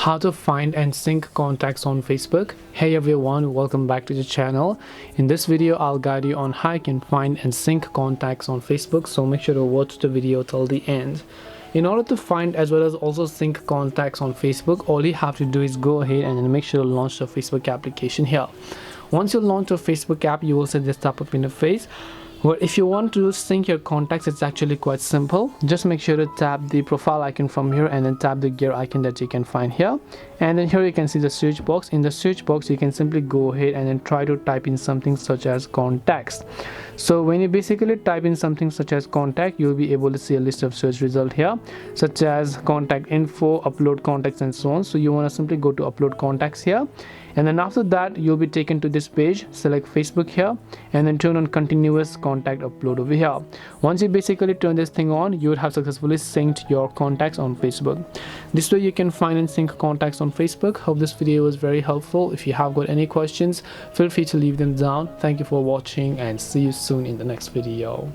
how to find and sync contacts on Facebook. Hey everyone, welcome back to the channel. In this video I'll guide you on how you can find and sync contacts on Facebook, so make sure to watch the video till the end. In order to find as well as also sync contacts on Facebook, all you have to do is go ahead and then make sure to launch the Facebook application here. Once you launch your Facebook app, you will see this type of interface. Well, if you want to sync your contacts, it's actually quite simple. Just make sure to tap the profile icon from here and then tap the gear icon that you can find here. And then here you can see the search box. In the search box, you can simply go ahead and then try to type in something such as contacts. So when you basically type in something such as contact, you'll be able to see a list of search results here, such as contact info, upload contacts, and so on. So you want to simply go to upload contacts here. And then after that, you'll be taken to this page. Select Facebook here and then turn on continuous contact upload over here. Once you basically turn this thing on, you would have successfully synced your contacts on Facebook. This way you can find and sync contacts on Facebook. Hope this video was very helpful. If you have got any questions, feel free to leave them down. Thank you for watching and see you soon in the next video.